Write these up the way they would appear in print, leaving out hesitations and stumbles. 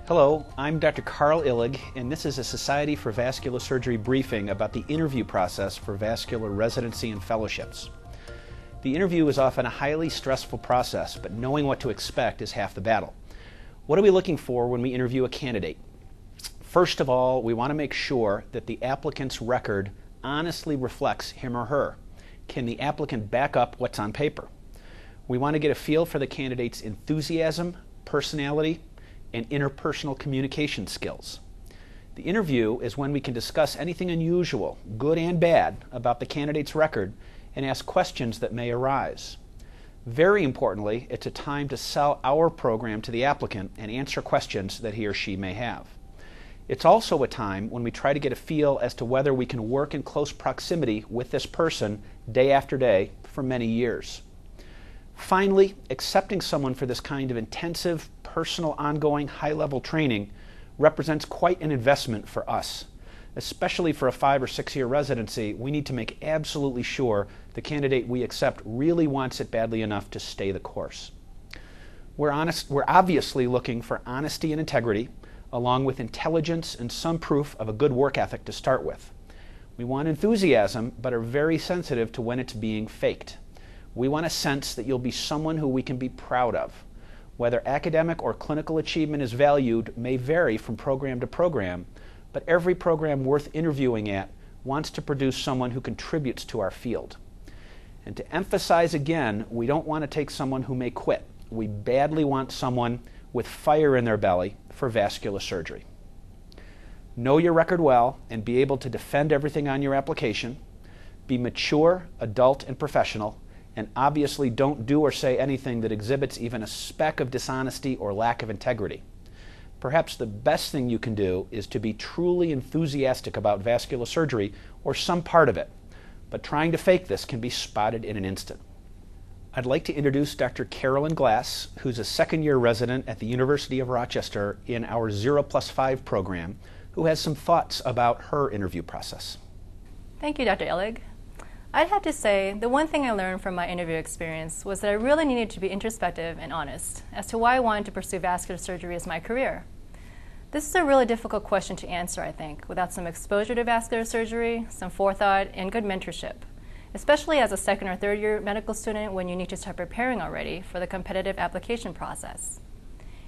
Hello, I'm Dr. Carl Illig, and this is a Society for Vascular Surgery briefing about the interview process for vascular residency and fellowships. The interview is often a highly stressful process, but knowing what to expect is half the battle. What are we looking for when we interview a candidate? First of all, we want to make sure that the applicant's record honestly reflects him or her. Can the applicant back up what's on paper? We want to get a feel for the candidate's enthusiasm, personality, and interpersonal communication skills. The interview is when we can discuss anything unusual, good and bad, about the candidate's record and ask questions that may arise. Very importantly, it's a time to sell our program to the applicant and answer questions that he or she may have. It's also a time when we try to get a feel as to whether we can work in close proximity with this person day after day for many years. Finally, accepting someone for this kind of intensive, personal, ongoing, high-level training represents quite an investment for us. Especially for a 5 or 6 year residency, we need to make absolutely sure the candidate we accept really wants it badly enough to stay the course. We're obviously looking for honesty and integrity, along with intelligence and some proof of a good work ethic to start with. We want enthusiasm, but are very sensitive to when it's being faked. We want a sense that you'll be someone who we can be proud of. Whether academic or clinical achievement is valued may vary from program to program, but every program worth interviewing at wants to produce someone who contributes to our field. And to emphasize again, we don't want to take someone who may quit. We badly want someone with fire in their belly for vascular surgery. Know your record well and be able to defend everything on your application. Be mature, adult, and professional, and obviously don't do or say anything that exhibits even a speck of dishonesty or lack of integrity. Perhaps the best thing you can do is to be truly enthusiastic about vascular surgery or some part of it, but trying to fake this can be spotted in an instant. I'd like to introduce Dr. Carolyn Glass, who's a second-year resident at the University of Rochester in our 0+5 program, who has some thoughts about her interview process. Thank you, Dr. Illig. I'd have to say the one thing I learned from my interview experience was that I really needed to be introspective and honest as to why I wanted to pursue vascular surgery as my career. This is a really difficult question to answer, I think, without some exposure to vascular surgery, some forethought, and good mentorship, especially as a second or third year medical student when you need to start preparing already for the competitive application process.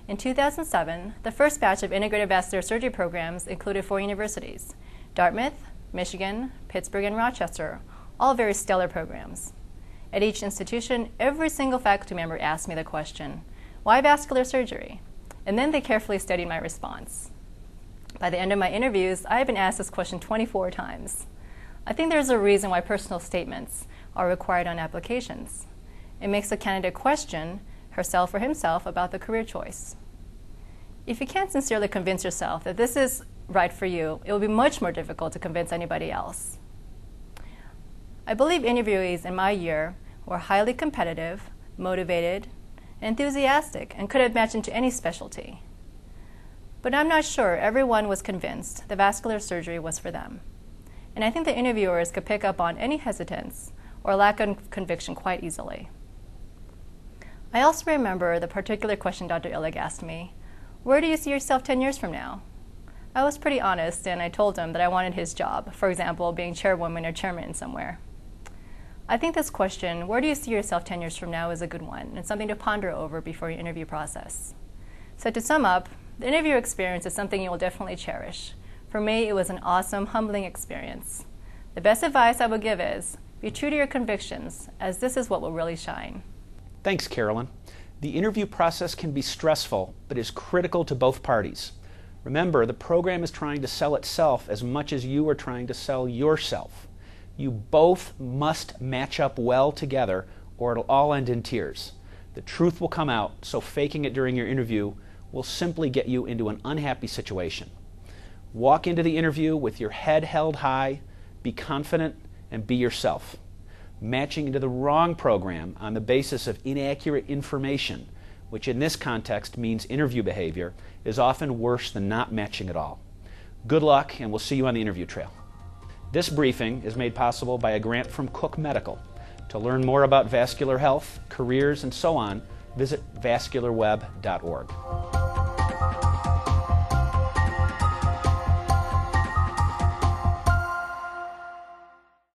In 2007, the first batch of integrated vascular surgery programs included 4 universities: Dartmouth, Michigan, Pittsburgh, and Rochester, all very stellar programs. At each institution, every single faculty member asked me the question, why vascular surgery? And then they carefully studied my response. By the end of my interviews, I have been asked this question 24 times. I think there's a reason why personal statements are required on applications. It makes the candidate question herself or himself about the career choice. If you can't sincerely convince yourself that this is right for you, it will be much more difficult to convince anybody else. I believe interviewees in my year were highly competitive, motivated, enthusiastic, and could have matched into any specialty. But I'm not sure everyone was convinced that vascular surgery was for them. And I think the interviewers could pick up on any hesitance or lack of conviction quite easily. I also remember the particular question Dr. Illig asked me, where do you see yourself 10 years from now? I was pretty honest, and I told him that I wanted his job, for example, being chairwoman or chairman somewhere. I think this question, where do you see yourself 10 years from now, is a good one and something to ponder over before your interview process. So to sum up, the interview experience is something you will definitely cherish. For me, it was an awesome, humbling experience. The best advice I would give is, be true to your convictions, as this is what will really shine. Thanks, Carolyn. The interview process can be stressful, but is critical to both parties. Remember, the program is trying to sell itself as much as you are trying to sell yourself. You both must match up well together or it'll all end in tears. The truth will come out, so faking it during your interview will simply get you into an unhappy situation. Walk into the interview with your head held high, be confident, and be yourself. Matching into the wrong program on the basis of inaccurate information, which in this context means interview behavior, is often worse than not matching at all. Good luck, and we'll see you on the interview trail. This briefing is made possible by a grant from Cook Medical. To learn more about vascular health, careers, and so on, visit vascularweb.org.